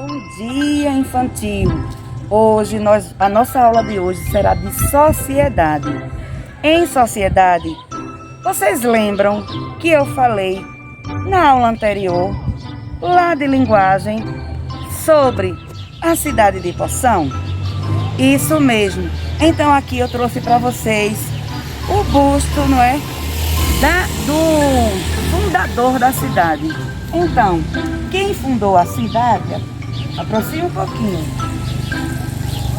Bom dia, infantil! Hoje, a nossa aula de hoje será de sociedade. Em sociedade, vocês lembram que eu falei na aula anterior, lá de linguagem, sobre a cidade de Poção? Isso mesmo. Então aqui eu trouxe para vocês o busto, não é? Do fundador da cidade. Então, quem fundou a cidade? Aproxima um pouquinho.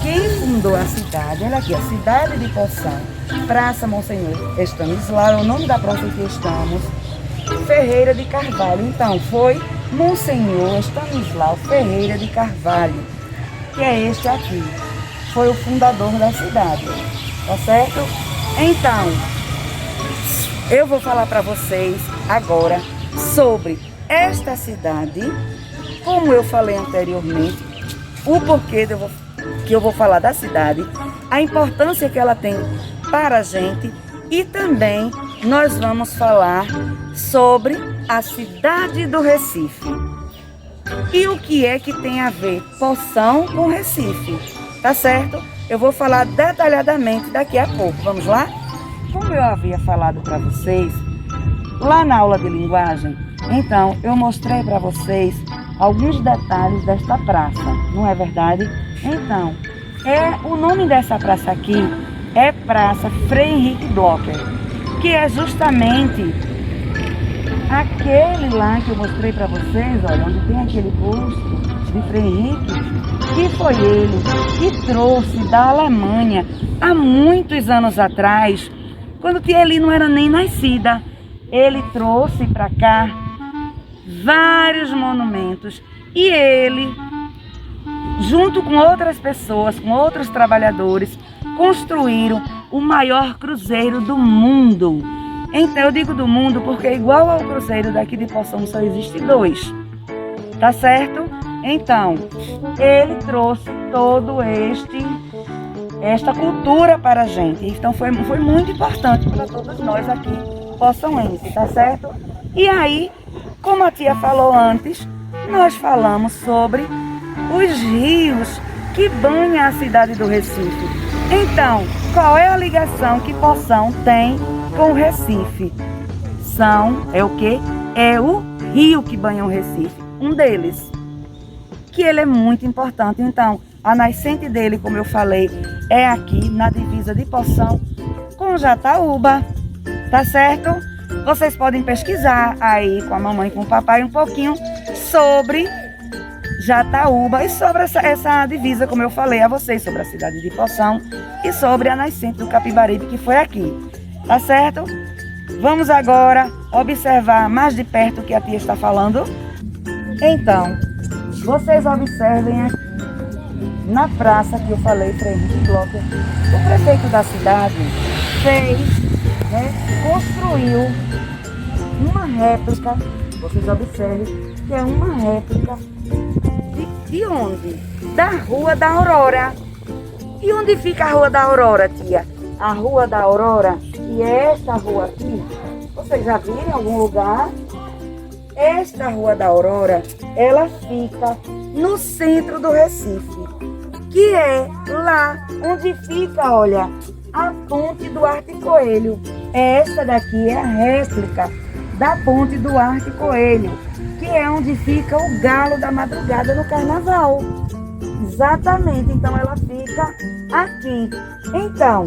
Quem fundou a cidade? Olha aqui, a cidade de Poção. Praça Monsenhor Estanislau, é o nome da praça que estamos. Ferreira de Carvalho. Então, foi Monsenhor Estanislau Ferreira de Carvalho, que é este aqui. Foi o fundador da cidade. Tá certo? Então, eu vou falar para vocês agora sobre esta cidade, como eu falei anteriormente, o porquê que eu vou falar da cidade, a importância que ela tem para a gente e também nós vamos falar sobre a cidade do Recife. E o que é que tem a ver Poção com Recife, tá certo? Eu vou falar detalhadamente daqui a pouco, vamos lá? Como eu havia falado para vocês, lá na aula de linguagem, então eu mostrei para vocês alguns detalhes desta praça, não é verdade? Então, o nome dessa praça aqui é Praça Frei Henrique Blocher, que é justamente aquele lá que eu mostrei para vocês, olha, onde tem aquele busto de Frei Henrique, que foi ele que trouxe da Alemanha há muitos anos atrás, quando ele não era nem nascida. Ele trouxe para cá vários monumentos e ele, junto com outras pessoas, com outros trabalhadores, construíram o maior cruzeiro do mundo. Então eu digo do mundo porque igual ao cruzeiro daqui de Poção só existe dois, tá certo? Então, ele trouxe todo esta cultura para a gente. Então foi muito importante para todos nós aqui, poçãoenses, tá certo? E aí, como a tia falou antes, nós falamos sobre os rios que banham a cidade do Recife. Então, qual é a ligação que Poção tem com o Recife? É o quê? É o rio que banha o Recife, um deles, que ele é muito importante. Então, a nascente dele, como eu falei, é aqui na divisa de Poção com Jataúba, tá certo? Vocês podem pesquisar aí com a mamãe e com o papai um pouquinho sobre Jataúba e sobre essa divisa, como eu falei a vocês, sobre a cidade de Poção e sobre a nascente do Capibaribe, que foi aqui, tá certo? Vamos agora observar mais de perto o que a tia está falando. Então, vocês observem aqui, na praça que eu falei, Frei Henrique Blocher, o prefeito da cidade construiu uma réplica, vocês observem, que é uma réplica de onde? Da Rua da Aurora. E onde fica a Rua da Aurora, tia? A Rua da Aurora, que é esta rua aqui, vocês já viram em algum lugar? Esta Rua da Aurora, ela fica no centro do Recife, que é lá onde fica, olha, a ponte Duarte Coelho. Esta daqui é a réplica da ponte Duarte Coelho, que é onde fica o galo da madrugada no carnaval. Exatamente, então ela fica aqui. Então,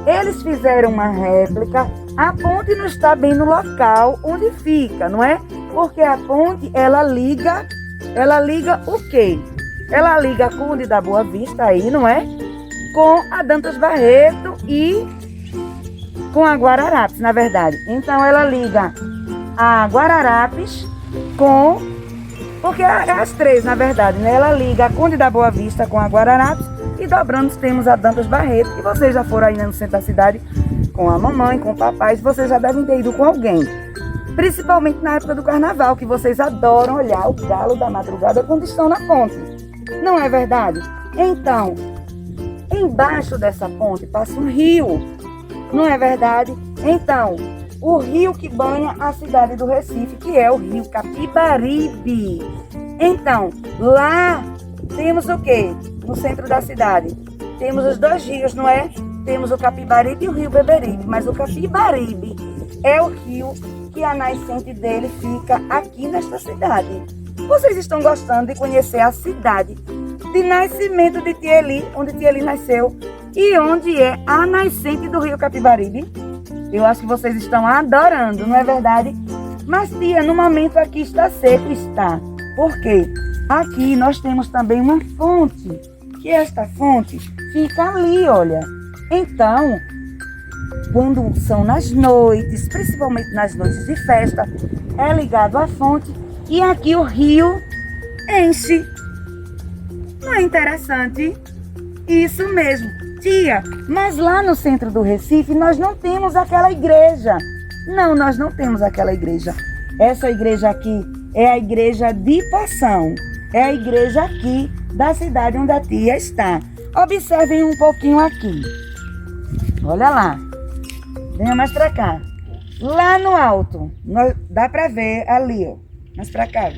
eles fizeram uma réplica. A ponte não está bem no local onde fica, não é? Porque a ponte, ela liga o quê? Ela liga a Conde da Boa Vista aí, não é? Com a Dantas Barreto e com a Guararapes, na verdade. Então ela liga a Guararapes porque é as três, na verdade, né? Ela liga a Conde da Boa Vista com a Guararapes e dobrando temos a Dantas Barreto, que vocês já foram aí no centro da cidade com a mamãe, com o papai, vocês já devem ter ido com alguém. Principalmente na época do carnaval, que vocês adoram olhar o galo da madrugada quando estão na ponte. Não é verdade? Então, embaixo dessa ponte passa um rio. Não é verdade? Então, o rio que banha a cidade do Recife, que é o rio Capibaribe. Então, lá temos o quê? No centro da cidade. Temos os dois rios, não é? Temos o Capibaribe e o rio Beberibe. Mas o Capibaribe é o rio que a nascente dele fica aqui nesta cidade. Vocês estão gostando de conhecer a cidade de nascimento de Tiely, onde Tiely nasceu e onde é a nascente do rio Capibaribe? Eu acho que vocês estão adorando, não é verdade? Mas, tia, no momento aqui está seco, está. Por quê? Aqui nós temos também uma fonte, que esta fonte fica ali, olha. Então, quando são nas noites, principalmente nas noites de festa, é ligado à fonte e aqui o rio enche. Não é interessante? Isso mesmo. Tia, mas lá no centro do Recife nós não temos aquela igreja. Não, nós não temos aquela igreja. Essa igreja aqui é a igreja de Poção. É a igreja aqui da cidade onde a tia está. Observem um pouquinho aqui. Olha lá. Venha mais pra cá. Lá no alto, dá pra ver ali, ó. Mais pra cá.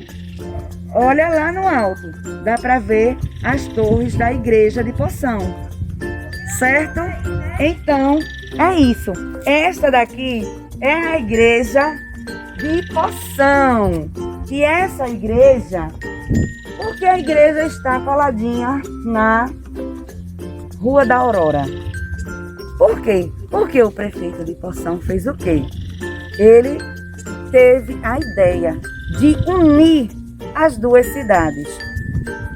Olha lá no alto. Dá pra ver as torres da igreja de Poção. Certo? Então, é isso. Esta daqui é a igreja de Poção. E essa igreja, porque a igreja está coladinha na Rua da Aurora. Por quê? Porque o prefeito de Poção fez o quê? Ele teve a ideia de unir as duas cidades.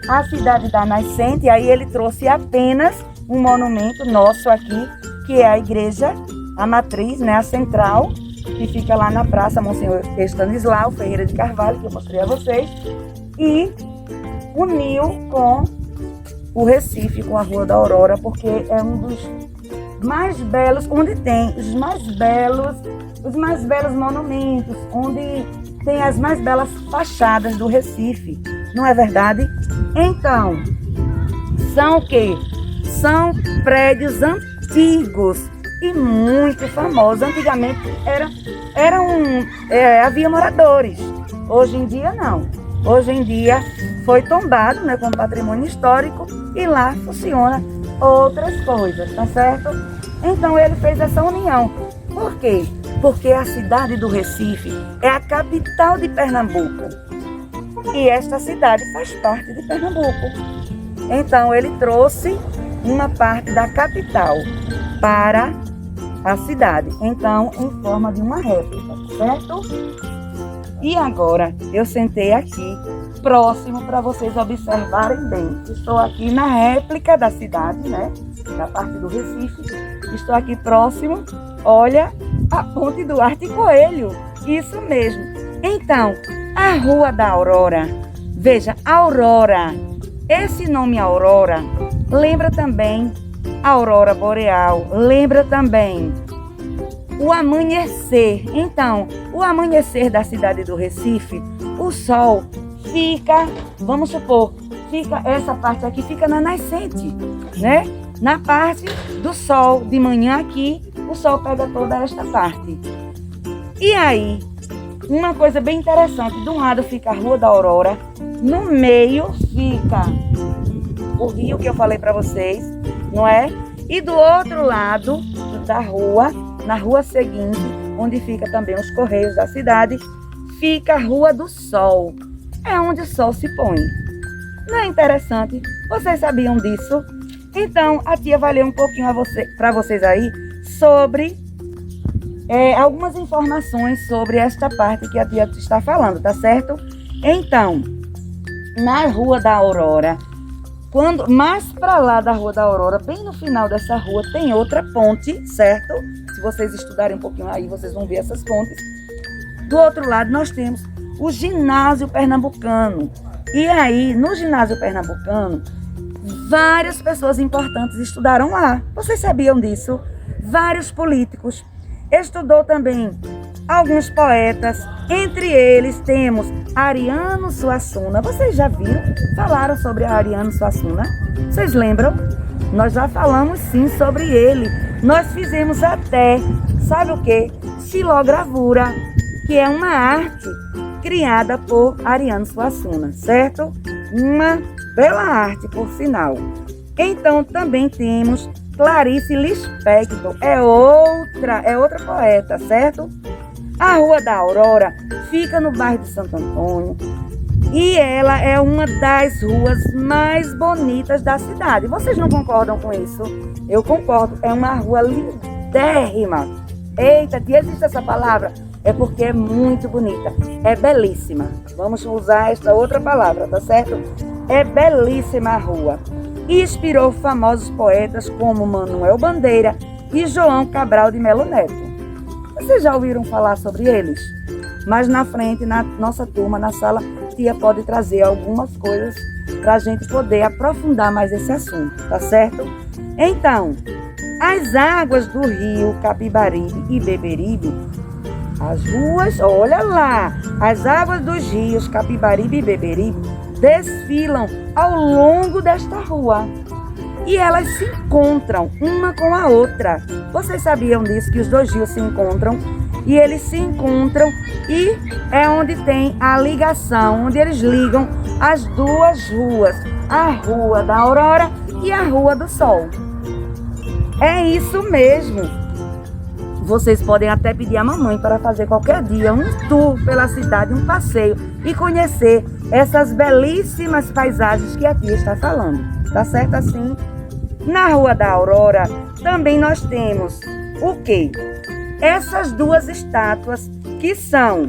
A cidade da nascente, aí ele trouxe apenas um monumento nosso aqui, que é a igreja, a matriz, né, a central, que fica lá na Praça Monsenhor Estanislau Ferreira de Carvalho, que eu mostrei a vocês, e uniu com o Recife, com a Rua da Aurora, porque é um dos mais belos, onde tem os mais belos monumentos, onde tem as mais belas fachadas do Recife, não é verdade? Então, são o quê? São prédios antigos e muito famosos. Antigamente havia moradores. Hoje em dia não. Hoje em dia foi tombado, né, como patrimônio histórico e lá funciona outras coisas, tá certo? Então ele fez essa união. Por quê? Porque a cidade do Recife é a capital de Pernambuco. E esta cidade faz parte de Pernambuco. Então ele trouxe uma parte da capital para a cidade. Então, em forma de uma réplica, certo? E agora eu sentei aqui próximo para vocês observarem bem. Estou aqui na réplica da cidade, né? Da parte do Recife. Estou aqui próximo. Olha a Ponte Duarte Coelho. Isso mesmo. Então, a Rua da Aurora. Veja, Aurora. Esse nome Aurora lembra também a aurora boreal. Lembra também o amanhecer. Então, o amanhecer da cidade do Recife, o sol fica, vamos supor, essa parte aqui fica na nascente, né? Na parte do sol, de manhã aqui, o sol pega toda esta parte. E aí, uma coisa bem interessante, de um lado fica a Rua da Aurora, no meio fica o rio que eu falei para vocês, não é? E do outro lado da rua, na rua seguinte, onde fica também os Correios da cidade, fica a Rua do Sol. É onde o sol se põe. Não é interessante? Vocês sabiam disso? Então, a tia vai ler um pouquinho para vocês aí sobre algumas informações sobre esta parte que a tia está falando, tá certo? Então, na Rua da Aurora, mais para lá da Rua da Aurora, bem no final dessa rua, tem outra ponte, certo? Se vocês estudarem um pouquinho aí, vocês vão ver essas pontes. Do outro lado, nós temos o Ginásio Pernambucano. E aí, no Ginásio Pernambucano, várias pessoas importantes estudaram lá. Vocês sabiam disso? Vários políticos. Estudou também alguns poetas. Entre eles temos Ariano Suassuna. Vocês já viram? Falaram sobre Ariano Suassuna? Vocês lembram? Nós já falamos sim sobre ele. Nós fizemos até, sabe o quê? Xilogravura, que é uma arte criada por Ariano Suassuna, certo? Uma Bela arte, por sinal. Então também temos Clarice Lispector, é outra poeta, certo? A Rua da Aurora fica no bairro de Santo Antônio e ela é uma das ruas mais bonitas da cidade. Vocês não concordam com isso? Eu concordo, é uma rua lindérrima. Eita, existe essa palavra? É porque é muito bonita, é belíssima. Vamos usar esta outra palavra, tá certo? É belíssima a rua. E inspirou famosos poetas como Manuel Bandeira e João Cabral de Melo Neto. Vocês já ouviram falar sobre eles? Mas na frente, na nossa turma, na sala, tia pode trazer algumas coisas para a gente poder aprofundar mais esse assunto, tá certo? Então, as águas do rio Capibaribe e Beberibe, as ruas, olha lá, as águas dos rios Capibaribe e Beberibe desfilam ao longo desta rua. E elas se encontram uma com a outra. Vocês sabiam disso, que os dois rios se encontram? E eles se encontram e é onde tem a ligação, onde eles ligam as duas ruas. A Rua da Aurora e a Rua do Sol. É isso mesmo. Vocês podem até pedir à mamãe para fazer qualquer dia um tour pela cidade, um passeio e conhecer essas belíssimas paisagens que a tia está falando. Tá certo assim? Na Rua da Aurora também nós temos o quê? Essas duas estátuas que são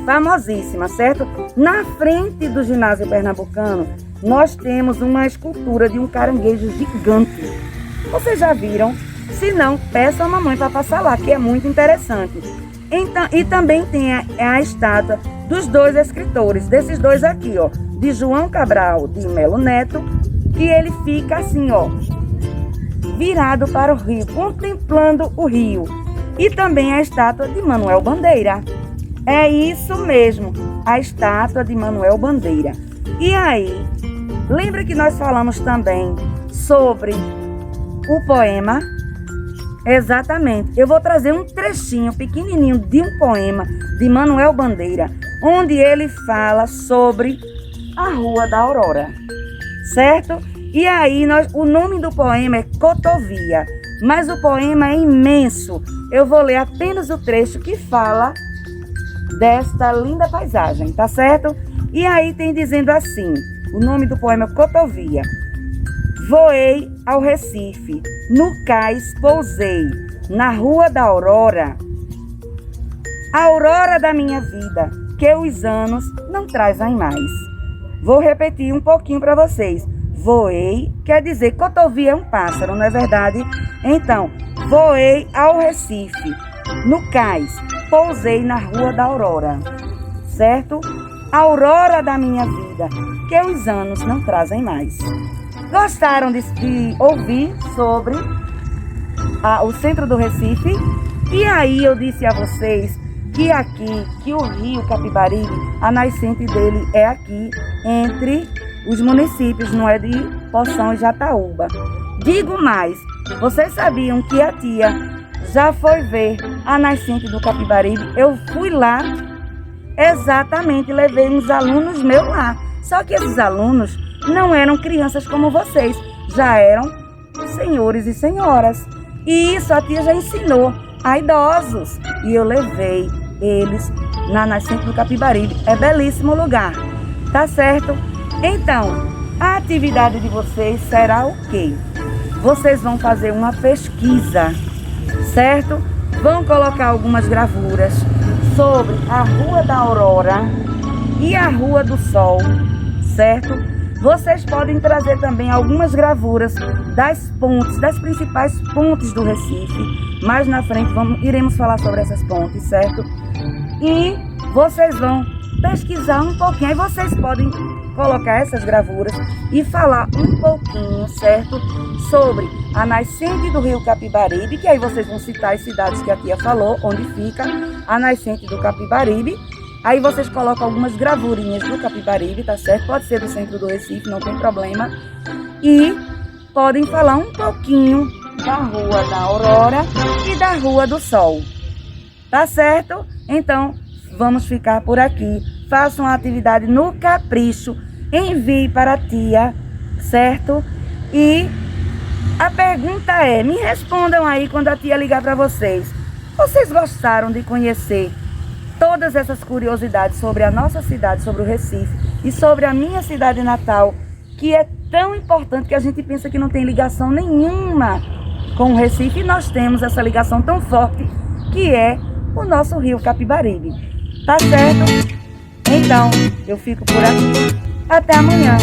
famosíssimas, certo? Na frente do ginásio pernambucano nós temos uma escultura de um caranguejo gigante. Vocês já viram? Se não, peçam a mamãe para passar lá, que é muito interessante. Então, e também tem a estátua dos dois escritores, desses dois aqui, ó, de João Cabral de Melo Neto, que ele fica assim, ó, virado para o rio, contemplando o rio. E também a estátua de Manuel Bandeira. É isso mesmo, a estátua de Manuel Bandeira. E aí, lembra que nós falamos também sobre o poema? Exatamente. Eu vou trazer um trechinho pequenininho de um poema de Manuel Bandeira, onde ele fala sobre a Rua da Aurora, certo? E aí, o nome do poema é Cotovia, mas o poema é imenso. Eu vou ler apenas o trecho que fala desta linda paisagem, tá certo? E aí tem dizendo assim, o nome do poema é Cotovia. Voei ao Recife, no cais pousei, na Rua da Aurora. A aurora da minha vida, que os anos não trazem mais. Vou repetir um pouquinho para vocês. Voei quer dizer cotovia é um pássaro, não é verdade? Então, voei ao Recife, no cais, pousei na Rua da Aurora, certo? A aurora da minha vida, que os anos não trazem mais. Gostaram de ouvir sobre o centro do Recife? E aí eu disse a vocês que o rio Capibaribe, a nascente dele é aqui, entre os municípios, não é de Poção e Jataúba. Digo mais, vocês sabiam que a tia já foi ver a nascente do Capibaribe? Eu fui lá, exatamente, levei uns alunos meus lá. Só que esses alunos não eram crianças como vocês, já eram senhores e senhoras. E isso a tia já ensinou a idosos. E eu levei eles na nascente do Capibaribe. É belíssimo lugar, tá certo? Então, a atividade de vocês será o quê? Vocês vão fazer uma pesquisa, certo? Vão colocar algumas gravuras sobre a Rua da Aurora e a Rua do Sol, certo? Vocês podem trazer também algumas gravuras das pontes, das principais pontes do Recife. Mais na frente iremos falar sobre essas pontes, certo? E vocês vão pesquisar um pouquinho. Aí vocês podem colocar essas gravuras e falar um pouquinho, certo? Sobre a nascente do rio Capibaribe, que aí vocês vão citar as cidades que a tia falou, onde fica a nascente do Capibaribe. Aí vocês colocam algumas gravurinhas do Capibaribe, tá certo? Pode ser do centro do Recife, não tem problema. E podem falar um pouquinho da Rua da Aurora e da Rua do Sol. Tá certo? Então, vamos ficar por aqui. Façam a atividade no capricho. envie para a tia, certo? E a pergunta é, me respondam aí quando a tia ligar para vocês. Vocês gostaram de conhecer todas essas curiosidades sobre a nossa cidade, sobre o Recife e sobre a minha cidade natal, que é tão importante que a gente pensa que não tem ligação nenhuma com o Recife, e nós temos essa ligação tão forte que é o nosso rio Capibaribe. Tá certo? Então, eu fico por aqui. Até amanhã.